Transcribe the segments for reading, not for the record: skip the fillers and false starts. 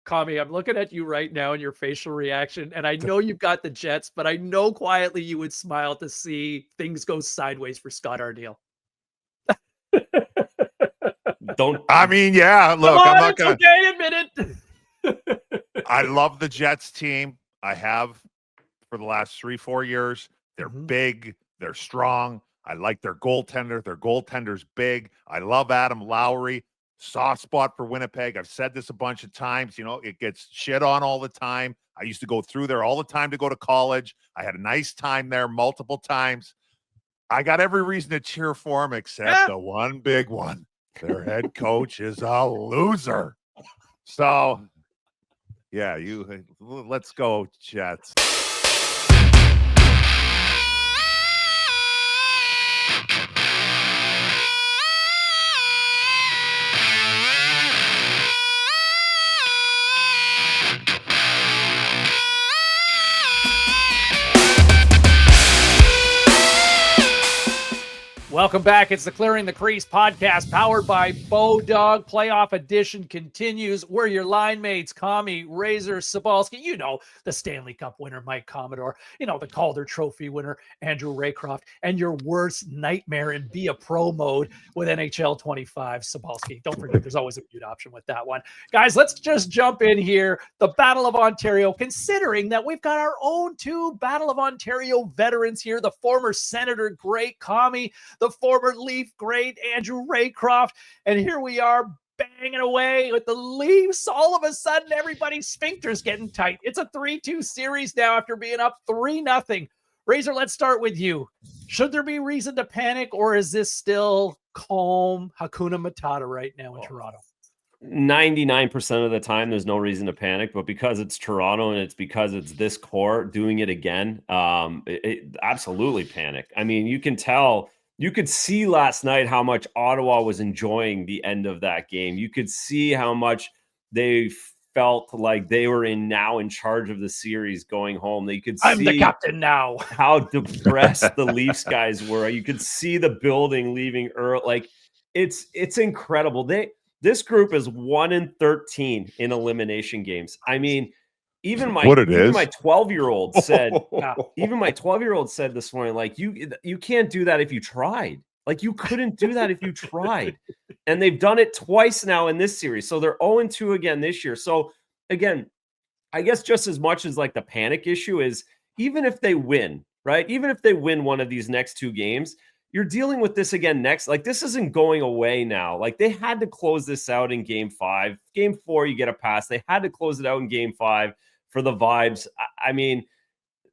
Kami, I'm looking at you right now and your facial reaction, and I know you've got the Jets, but I know quietly you would smile to see things go sideways for Scott Arniel. I mean, yeah, look, I'm not going to. Okay, admit it. I love the Jets team. I have for the last 3-4 years. They're big. They're strong. I like their goaltender. Their goaltender's big. I love Adam Lowry. Soft spot for Winnipeg. I've said this a bunch of times. You know, it gets shit on all the time. I used to go through there all the time to go to college. I had a nice time there multiple times. I got every reason to cheer for them except the one big one. Their head coach is a loser. So, yeah, let's go, Jets. Welcome back. It's the Clearing the Crease podcast powered by BODOG. Playoff edition continues. We're your line mates, Kami, Razor, Sabalski. You know, the Stanley Cup winner, Mike Commodore. You know, the Calder Trophy winner, Andrew Raycroft. And your worst nightmare in Be a Pro mode with NHL 25, Sabalski. Don't forget, there's always a mute option with that one. Guys, let's just jump in here. The Battle of Ontario, considering that we've got our own two Battle of Ontario veterans here, the former Senator great Kami, the former Leaf great Andrew Raycroft, and here we are banging away with the Leafs. All of a sudden, everybody's sphincter's getting tight. It's a 3-2 series now after being up 3-0. Razor, let's start with you. Should there be reason to panic, or is this still calm Hakuna Matata right now in Toronto? 99% of the time, there's no reason to panic, but because it's Toronto and it's because it's this core doing it again, it absolutely panic. I mean, you can tell. You could see last night how much Ottawa was enjoying the end of that game. You could see how much they felt like they were now in charge of the series going home. They could see I'm the captain now. How depressed the Leafs guys were. You could see the building leaving early. Like it's incredible. This group is 1-13 in elimination games. I mean, even my 12-year-old said, even my 12-year-old said this morning, like, you can't do that if you tried. Like, you couldn't do that if you tried. And they've done it twice now in this series. So they're 0-2 again this year. So again, I guess just as much as like the panic issue is, even if they win, right? Even if they win one of these next two games, you're dealing with this again next. Like, this isn't going away now. Like, they had to close this out in game 5. Game 4, you get a pass. They had to close it out in game 5 for the vibes. I mean,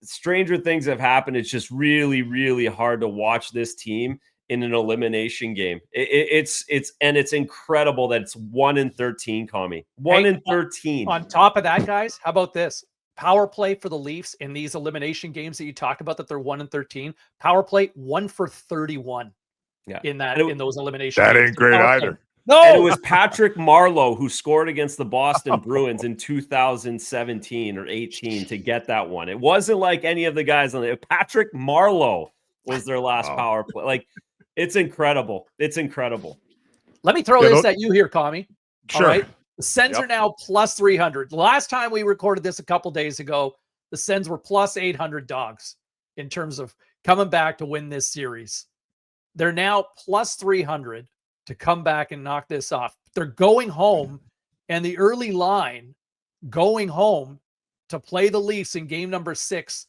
stranger things have happened. It's just really, really hard to watch this team in an elimination game. It's incredible that it's 1-13, Kami. 1-13. On top of that, guys, how about this? Power play for the Leafs in these elimination games that you talked about, that they're 1-13. Power play 1 for 31. Yeah. In those elimination that games. Ain't great either. No, and it was Patrick Marleau who scored against the Boston Bruins in 2017 or 18 to get that one. It wasn't like any of the guys on it. Patrick Marleau was their last power play. Like, it's incredible. It's incredible. Let me throw this at you here, Kami. Sure. All right. The Sens are now plus 300. The last time we recorded this a couple days ago, the Sens were plus 800 dogs in terms of coming back to win this series. They're now plus 300 to come back and knock this off. They're going home, and the early line going home to play the Leafs in game number 6.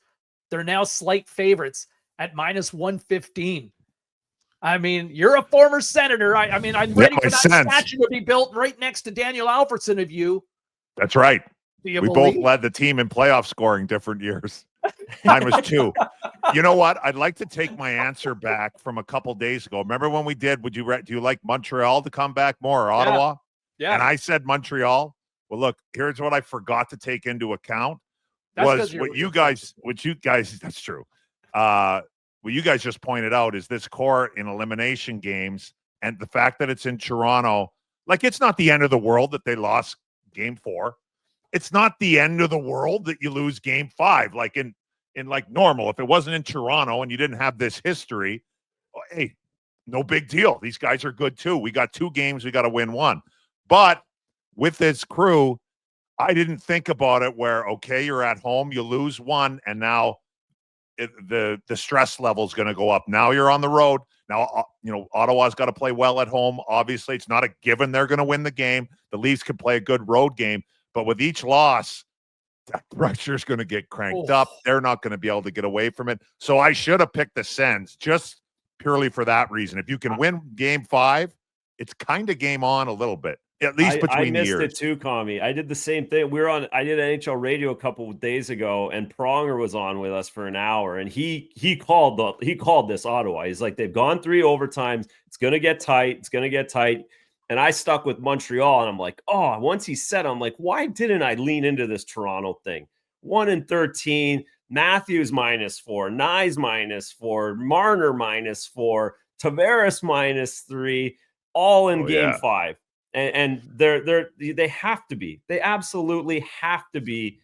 They're now slight favorites at minus 115. I mean, you're a former senator. I'm ready for that statue to be built right next to Daniel Alfredson of you. That's right. We both led the team in playoff scoring different years. Mine was 2. You know what? I'd like to take my answer back from a couple days ago. Remember when we did, do you like Montreal to come back more, or Ottawa? Yeah. And I said Montreal. Well, look, here's what I forgot to take into account. That's true. That's true. What you guys just pointed out is this core in elimination games, and the fact that it's in Toronto. Like, it's not the end of the world that they lost game 4. It's not the end of the world that you lose game 5. Like in like normal, if it wasn't in Toronto and you didn't have this history, hey, no big deal. These guys are good too. We got 2 games. We got to win 1. But with this crew, I didn't think about it where, okay, you're at home, you lose one, and now the stress level is going to go up. Now you're on the road. Now, Ottawa's got to play well at home. Obviously, it's not a given they're going to win the game. The Leafs can play a good road game, but with each loss, that pressure's going to get cranked up. They're not going to be able to get away from it. So I should have picked the Sens just purely for that reason. If you can win game 5, it's kind of game on a little bit, at least between I the years. missed it too, Commie. I did the same thing. I did NHL radio a couple of days ago, and Pronger was on with us for an hour, and he called this Ottawa. He's like, they've gone 3 overtimes. It's going to get tight. It's going to get tight. And I stuck with Montreal, and I'm like, once he said, I'm like, why didn't I lean into this Toronto thing? 1-13, Matthews -4, Nyes -4, Marner -4, Tavares -3, all in game 5. And they have to be. They absolutely have to be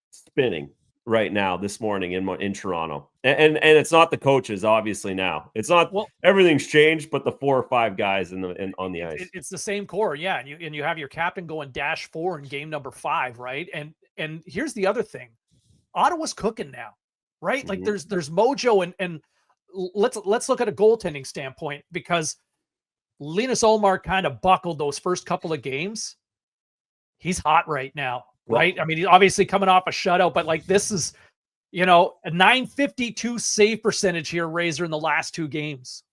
spinning right now this morning in Toronto. And it's not the coaches, obviously. Now it's not. Everything's changed, but the 4 or 5 guys on the ice. It's the same core, yeah. And you have your captain going -4 in game number 5, right? And here's the other thing: Ottawa's cooking now, right? Like there's mojo, and let's look at a goaltending standpoint, because Linus Ullmark kind of buckled those first couple of games. He's hot right now, right? I mean, he's obviously coming off a shutout, but like this is, a .952 save percentage here, Razor, in the last 2 games.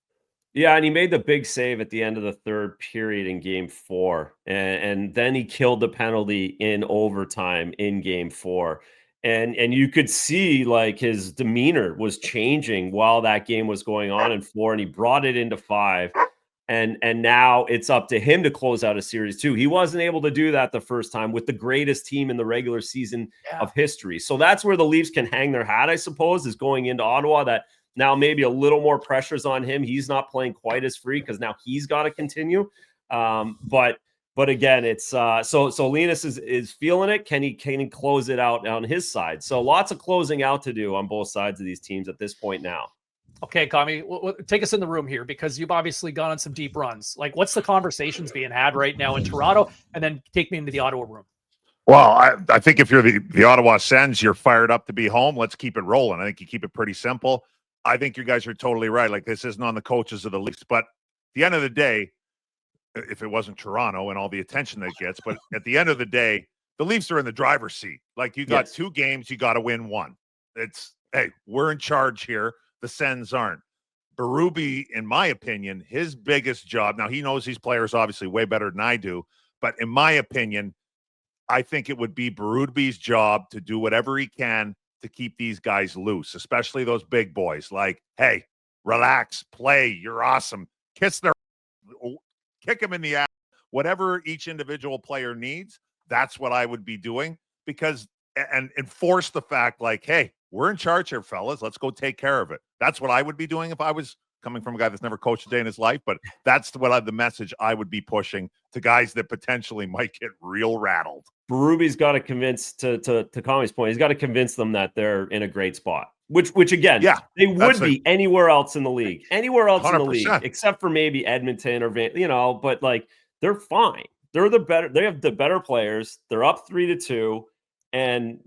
Yeah, and he made the big save at the end of the 3rd period in game 4. And then he killed the penalty in overtime in game 4. And you could see like his demeanor was changing while that game was going on in 4, and he brought it into 5. And now it's up to him to close out a series too. He wasn't able to do that the first time with the greatest team in the regular season of history. So that's where the Leafs can hang their hat, I suppose, is going into Ottawa. That now maybe a little more pressure's on him. He's not playing quite as free because now he's got to continue. But again, it's so Linus is feeling it. Can he close it out on his side? So lots of closing out to do on both sides of these teams at this point now. Okay, Kami, take us in the room here, because you've obviously gone on some deep runs. Like, what's the conversations being had right now in Toronto? And then take me into the Ottawa room. Well, I think if you're the Ottawa Sens, you're fired up to be home. Let's keep it rolling. I think you keep it pretty simple. I think you guys are totally right. Like, this isn't on the coaches of the Leafs. But at the end of the day, if it wasn't Toronto and all the attention that gets, but at the end of the day, the Leafs are in the driver's seat. Like, you got 2 games, you got to win 1. It's, hey, we're in charge here. The Sens aren't. Berube, in my opinion, his biggest job, now he knows these players obviously way better than I do, but in my opinion, I think it would be Berube's job to do whatever he can to keep these guys loose, especially those big boys. Like, hey, relax, play, you're awesome. Kick them in the ass. Whatever each individual player needs, that's what I would be doing, because and enforce the fact, like, hey, we're in charge here, fellas. Let's go take care of it. That's what I would be doing if I was coming from a guy that's never coached a day in his life. But that's the message I would be pushing to guys that potentially might get real rattled. Berube's got to convince, to Kami's point, he's got to convince them that they're in a great spot. Which again, they would be anywhere else in the league, 100%. except for maybe Edmonton or but like they're fine. They're the better. They have the better players. They're up 3-2. And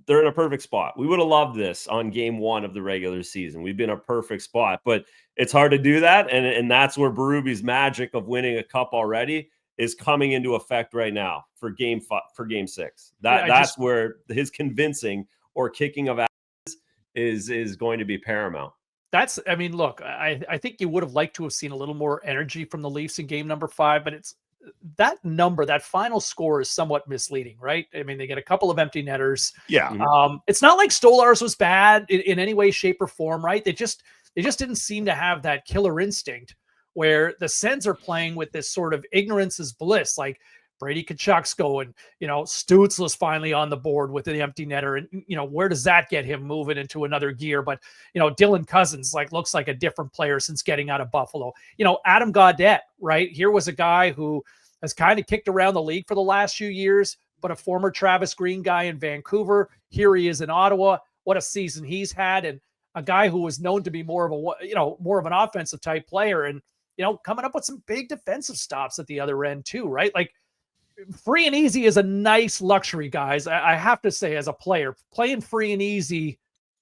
they're in a perfect spot. We would have loved this on game 1 of the regular season. We've been a perfect spot, but it's hard to do that. And that's where Berube's magic of winning a cup already is coming into effect right now for game 6. That's where his convincing or kicking of ass is going to be paramount. I mean, look, I think you would have liked to have seen a little more energy from the Leafs in game number 5, but that final score is somewhat misleading, right? I mean, they get a couple of empty netters. Yeah. It's not like Stolarz was bad in any way, shape, or form, right? They just didn't seem to have that killer instinct, where the Sens are playing with this sort of ignorance is bliss. Like, Brady Tkachuk's going, Stützle's finally on the board with an empty netter. And, where does that get him moving into another gear? But, Dylan Cousins, looks like a different player since getting out of Buffalo. Adam Gaudette, right? Here was a guy who has kind of kicked around the league for the last few years, but a former Travis Green guy in Vancouver. Here he is in Ottawa. What a season he's had. And a guy who was known to be more of an offensive type player, and, coming up with some big defensive stops at the other end too, right? Like, free and easy is a nice luxury, guys. I have to say, as a player, playing free and easy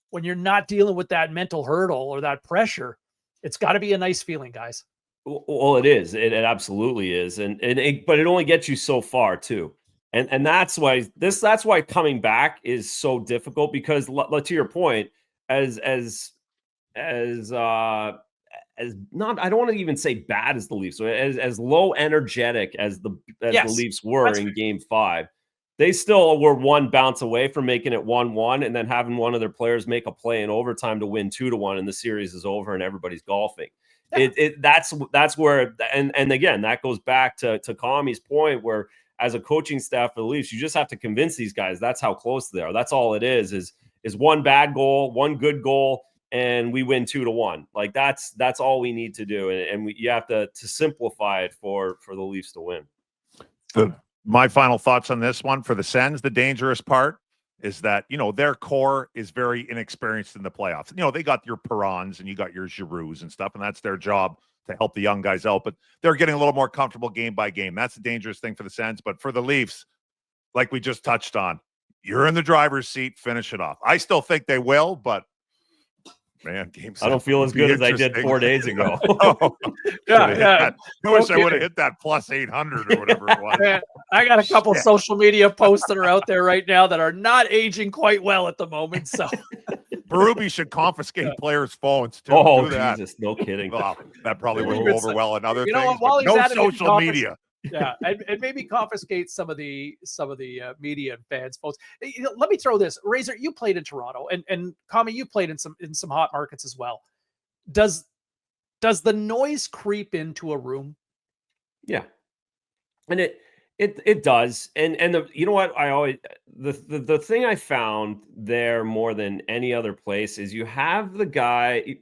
when you're not dealing with that mental hurdle or that pressure, it's got to be a nice feeling, guys. Well, it is. It absolutely is, but it only gets you so far too, and that's why coming back is so difficult because, to your point, as not, I don't want to even say bad as the Leafs, as low energetic as the Leafs were in Game 5, they still were one bounce away from making it 1-1, and then having one of their players make a play in overtime to win 2-1, and the series is over and everybody's golfing. Yeah. That's where, and again, that goes back to Kami's point, where as a coaching staff for the Leafs, you just have to convince these guys that's how close they are. That's all it is one bad goal, one good goal, and we win 2-1. Like that's all we need to do, and you have to simplify it for the Leafs to win. My final thoughts on this one for the Sens, the dangerous part is that, their core is very inexperienced in the playoffs. They got your Perrons and you got your Girouxs and stuff, and that's their job to help the young guys out. But they're getting a little more comfortable game by game. That's the dangerous thing for the Sens. But for the Leafs, like we just touched on, you're in the driver's seat, finish it off. I still think they will, but man, game 7 I don't feel as good as I did 4 days ago. I wish I would have hit that plus 800 or whatever it was. Man, I got a couple social media posts that are out there right now that are not aging quite well at the moment. So Berube should confiscate players' phones too. Oh, Jesus, no kidding. Well, that probably would go over well in other things. While he's no at social media. Yeah, and maybe confiscate some of the media and fans' phones. Let me throw this. Razor, you played in Toronto, and Kami, you played in some hot markets as well. Does the noise creep into a room? Yeah, and it does. And you know what? I always the thing I found there more than any other place is you have the guy.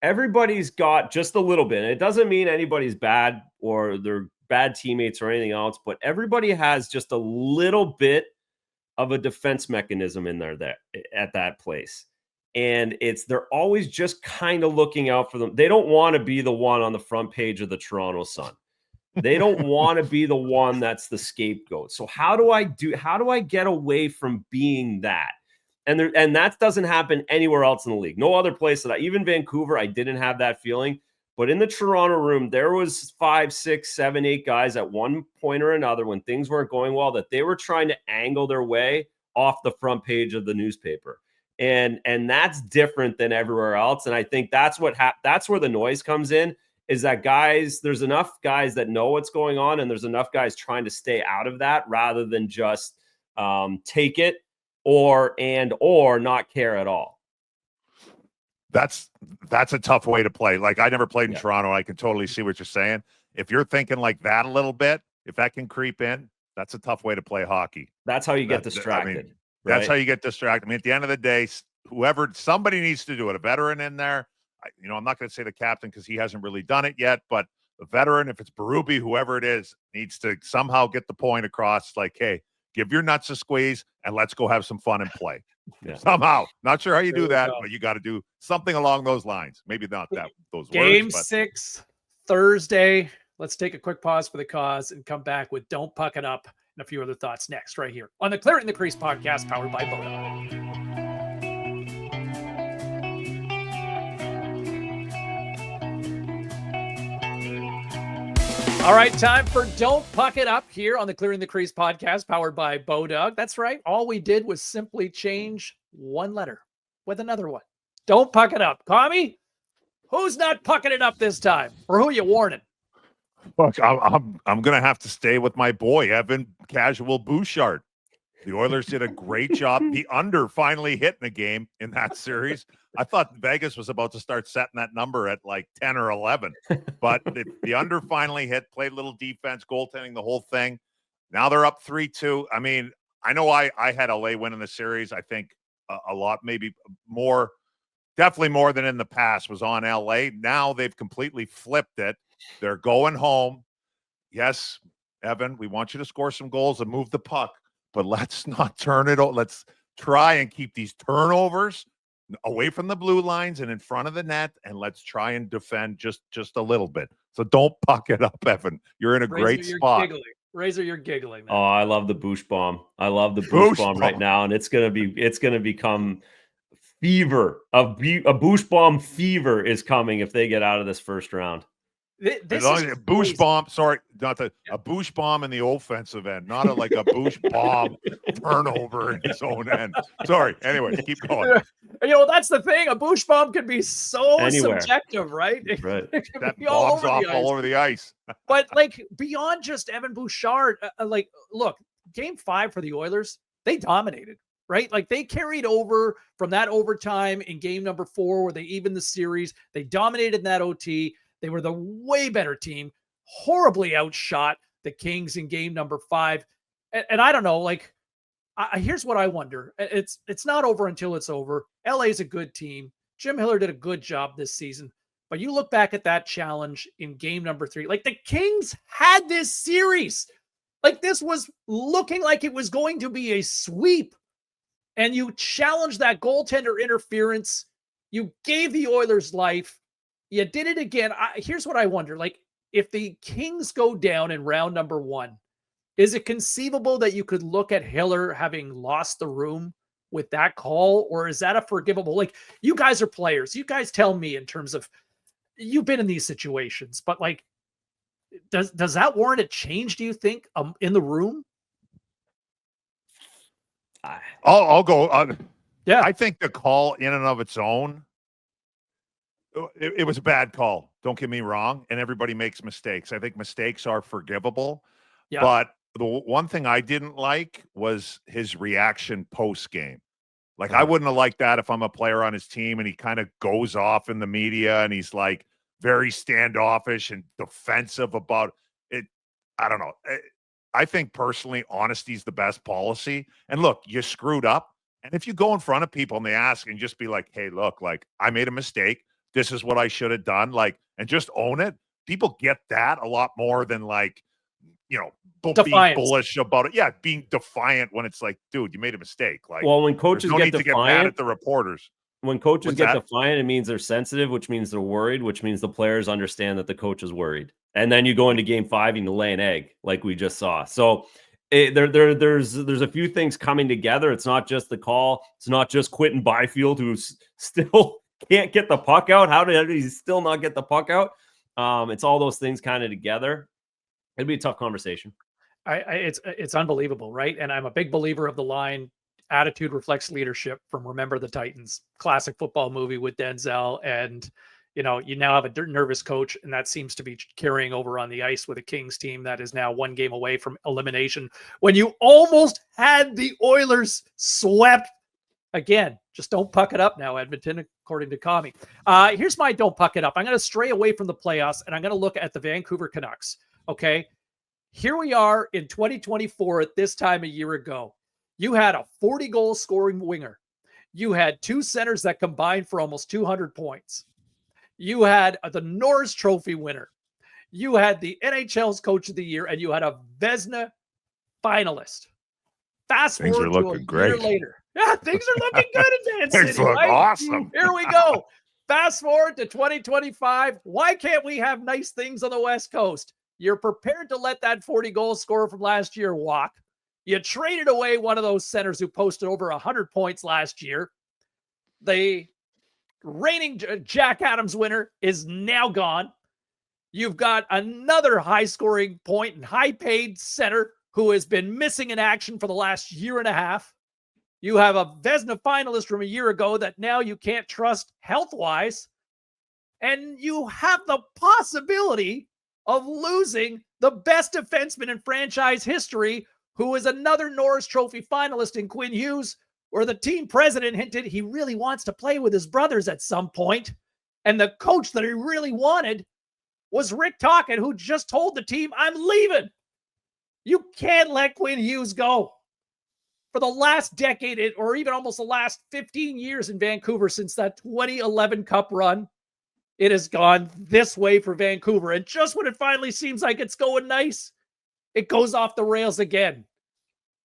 Everybody's got just a little bit. And it doesn't mean anybody's bad or they're bad teammates or anything else, but everybody has just a little bit of a defense mechanism in there at that place. And they're always just kind of looking out for them. They don't want to be the one on the front page of the Toronto Sun. They don't want to be the one that's the scapegoat. So how do I get away from being that? And that doesn't happen anywhere else in the league. No other place even Vancouver, I didn't have that feeling. But in the Toronto room, there was 5, 6, 7, 8 guys at one point or another when things weren't going well that they were trying to angle their way off the front page of the newspaper. And that's different than everywhere else. And I think that's where the noise comes in, is that there's enough guys that know what's going on, and there's enough guys trying to stay out of that rather than just take it or not care at all. That's a tough way to play. Like, I never played in Toronto. I can totally see what you're saying. If you're thinking like that a little bit, if that can creep in, that's a tough way to play hockey. That's how you get distracted. I mean, that's how you get distracted. I mean, at the end of the day, somebody needs to do it. A veteran in there. I'm not going to say the captain because he hasn't really done it yet, but a veteran, if it's Berube, whoever it is, needs to somehow get the point across. Like, hey, give your nuts a squeeze and let's go have some fun and play. Yeah. Somehow. Not sure how you do that, but you got to do something along those lines. Maybe not those Game words. Game 6, Thursday. Let's take a quick pause for the cause and come back with Don't Puck It Up and a few other thoughts next right here on the Clearing the Crease podcast powered by BODOG. All right, time for Don't Puck It Up here on the Clearing the Crease podcast powered by BODOG. That's right. All we did was simply change one letter with another one. Don't puck it up. Kami, who's not pucking it up this time? Or who are you warning? Look, I'm going to have to stay with my boy, Evan Casual Bouchard. The Oilers did a great job. The under finally hit in a game in that series. I thought Vegas was about to start setting that number at like 10 or 11. But the under finally hit, played a little defense, goaltending, the whole thing. Now they're up 3-2. I mean, I know I had LA winning the series. I think a lot, maybe more, definitely more than in the past was on LA. Now they've completely flipped it. They're going home. Yes, Evan, we want you to score some goals and move the puck. But let's not turn it over. Let's try and keep these turnovers away from the blue lines and in front of the net, and let's try and defend just a little bit. So don't puck it up, Evan. You're in a great spot. Razor, you're giggling. Oh, I love the Boosh Bomb. I love the Boosh Boosh Bomb Bomb. right now, and it's gonna become fever. A Boosh Bomb fever is coming if they get out of this first round. This As long is as a Boosh crazy. bomb. Sorry, a Boosh bomb in the offensive end, not like a Boosh bomb turnover in his own end. Sorry. Anyways, keep going. You know, that's the thing. A Boosh bomb can be so Anywhere. subjective, right? Right. It can That be all bombs over off the ice. all over the ice. But like beyond just Evan Bouchard, like look, Game 5 for the Oilers, they dominated, right? Like they carried over from that overtime in game number 4 where they evened the series. They dominated in that OT. They were the way better team, horribly outshot the Kings in game number 5. And I don't know, like, here's what I wonder. It's not over until it's over. LA's a good team. Jim Hiller did a good job this season. But you look back at that challenge in game number 3, like the Kings had this series. Like this was looking like it was going to be a sweep. And you challenged that goaltender interference. You gave the Oilers life. You did it again. Here's what I wonder. Like, if the Kings go down in round number 1, is it conceivable that you could look at Hiller having lost the room with that call? Or is that a forgivable? Like, you guys are players. You guys tell me in terms of, you've been in these situations, but like, does that warrant a change, do you think, in the room? I'll go. Yeah. I think the call in and of its own, it was a bad call. Don't get me wrong. And everybody makes mistakes. I think mistakes are forgivable. Yeah. But the one thing I didn't like was his reaction post game. Like, I wouldn't have liked that if I'm a player on his team and he kind of goes off in the media and he's like very standoffish and defensive about it. I don't know. I think personally, honesty is the best policy. And look, you screwed up. And if you go in front of people and they ask and just be like, hey, look, like, I made a mistake. This is what I should have done. Like, and just own it. People get that a lot more than like, you know, being bullish about it. Yeah, being defiant when it's like, dude, you made a mistake. Like, well, when coaches get defiant, to get mad at the reporters. When coaches get defiant, it means they're sensitive, which means they're worried, which means the players understand that the coach is worried. And then you go into game 5 and you lay an egg, like we just saw. So there's a few things coming together. It's not just the call. It's not just Quentin Byfield, who still can't get the puck out. How did he still not get the puck out? It's all those things kind of together. It'd be a tough conversation. It's unbelievable, right? And I'm a big believer of the line, attitude reflects leadership, from Remember the Titans, classic football movie with Denzel. And, you know, you now have a nervous coach, and that seems to be carrying over on the ice with a Kings team that is now 1 game away from elimination when you almost had the Oilers swept. Again, just don't puck it up now, Edmonton, according to Kami. Here's my don't puck it up. I'm going to stray away from the playoffs, and I'm going to look at the Vancouver Canucks. Okay. Here we are in 2024 at this time a year ago. You had a 40-goal scoring winger. You had 2 centers that combined for almost 200 points. You had the Norris Trophy winner. You had the NHL's Coach of the Year, and you had a Vezina finalist. Fast Things forward are to looking a great. year later. Yeah, things are looking good in Van Things City. look Right? awesome. Here we go. Fast forward to 2025. Why can't we have nice things on the West Coast? You're prepared to let that 40-goal scorer from last year walk. You traded away one of those centers who posted over 100 points last year. The reigning Jack Adams winner is now gone. You've got another high-scoring point and high-paid center who has been missing in action for the last year and a half. You have a Vezina finalist from a year ago that now you can't trust health-wise. And you have the possibility of losing the best defenseman in franchise history, who is another Norris Trophy finalist in Quinn Hughes, where the team president hinted he really wants to play with his brothers at some point. And the coach that he really wanted was Rick Tocchet, who just told the team, I'm leaving. You can't let Quinn Hughes go. For the last decade, or even almost the last 15 years in Vancouver, since that 2011 Cup run, it has gone this way for Vancouver. And just when it finally seems like it's going nice, it goes off the rails again.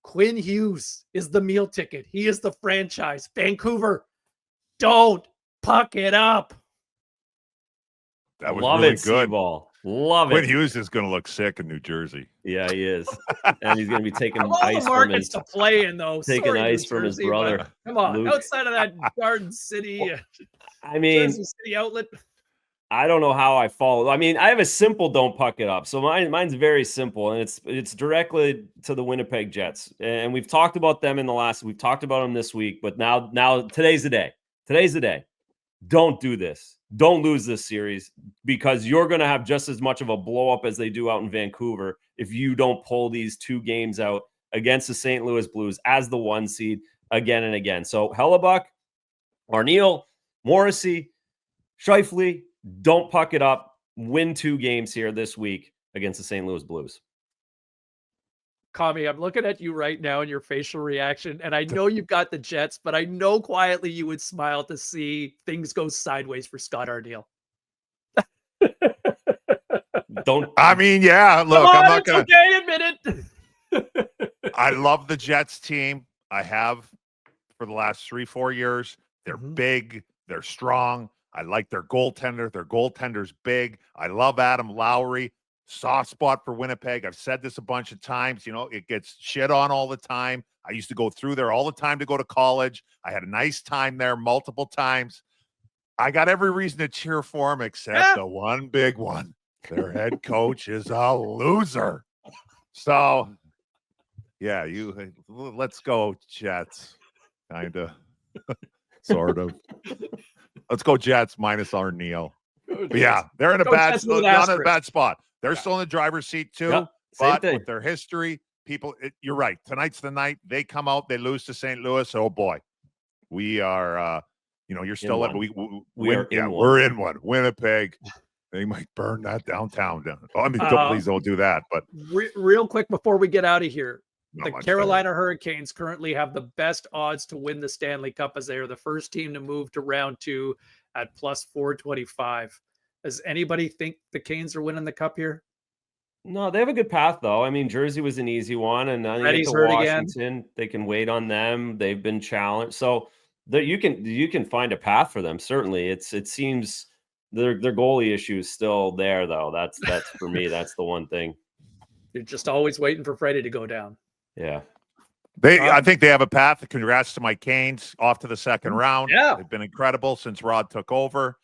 Quinn Hughes is the meal ticket. He is the franchise. Vancouver, don't puck it up. That was Love really it, good. Seaball. Love Quinn it. Hughes is going to look sick in New Jersey. Yeah, he is. And he's going to be taking Of all ice the from markets his, to play in, though, taking sorry, ice New from his Jersey, but brother. come on, Luke. outside of that Garden City, I mean, Jersey City outlet. I don't know how I follow. I mean, I have a simple don't puck it up. So mine's very simple, and it's directly to the Winnipeg Jets. And we've talked about them we've talked about them this week, but now today's the day. Today's the day. Don't do this. Don't lose this series, because you're going to have just as much of a blow up as they do out in Vancouver if you don't pull these 2 games out against the St. Louis Blues as the 1 seed again and again. So Hellebuck, Arneal, Morrissey, Scheifele, don't puck it up. Win 2 games here this week against the St. Louis Blues. Kami, I'm looking at you right now and your facial reaction, and I know you've got the Jets, but I know quietly you would smile to see things go sideways for Scott Arneal. Don't. I mean, yeah, look, Come on, I'm not it's going to. okay, admit it. I love the Jets team. I have for the last 3-4 years. They're big. They're strong. I like their goaltender. Their goaltender's big. I love Adam Lowry. Soft spot for Winnipeg. I've said this a bunch of times. You know, it gets shit on all the time. I used to go through there all the time to go to college. I had a nice time there multiple times. I got every reason to cheer for them except the one big one. Their head coach is a loser. So, yeah, let's go Jets. Kind of. Sort of. Let's go Jets minus Arneal. But yeah, they're in a bad spot. They're still in the driver's seat too. Yep, but thing. with their history, you're right. Tonight's the night. They come out, they lose to St. Louis. Oh boy, we are. You're still at. We're in one. Winnipeg. They might burn that downtown down. I mean, please don't do that. But real quick before we get out of here, the Carolina Hurricanes currently have the best odds to win the Stanley Cup, as they are the first team to move to round 2 at plus 425. Does anybody think the Canes are winning the cup here? No, they have a good path, though. I mean, Jersey was an easy one, and now they get to Washington. They can wait on them. They've been challenged, so you can find a path for them. Certainly, it seems their goalie issue is still there, though. That's for me. That's the one thing. You're just always waiting for Freddie to go down. Yeah. I think they have a path. Congrats to my Canes off to the second round. Yeah. They've been incredible since Rod took over.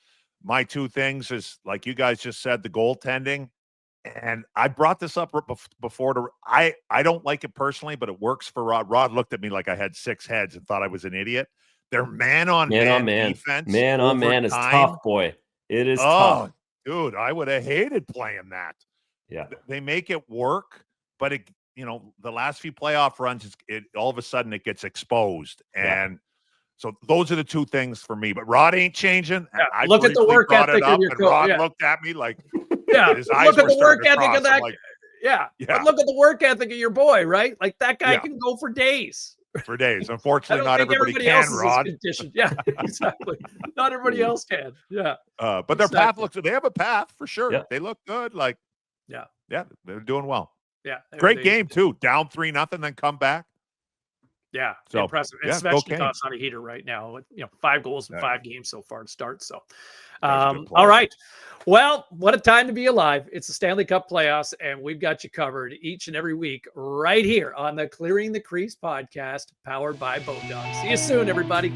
My 2 things is, like you guys just said, the goaltending. And I brought this up before. I don't like it personally, but it works for Rod. Rod looked at me like I had 6 heads and thought I was an idiot. Their man-on-man defense. Man-on-man is tough, boy. It is tough. Dude, I would have hated playing that. Yeah. They make it work, but the last few playoff runs, all of a sudden it gets exposed. And so those are the 2 things for me. But Rod ain't changing. Yeah. I Look at the work ethic of your coach. Rod looked at me like, his eyes look at were the work ethic cross. of that. Like, But look at the work ethic of your boy, right? Like that guy can go for days. For days. Unfortunately, not everybody can, Rod. Yeah, exactly. Not everybody else can. Yeah. But their path they have a path for sure. Yeah. They look good. Like, yeah, they're doing well. Yeah. Great game too. Down 3-0, then come back. Yeah, so impressive. And Svechnikov's on a heater right now. 5 goals in 5 games so far to start. So, all right. Well, what a time to be alive. It's the Stanley Cup playoffs, and we've got you covered each and every week right here on the Clearing the Crease podcast, powered by BODOG. See you soon, everybody.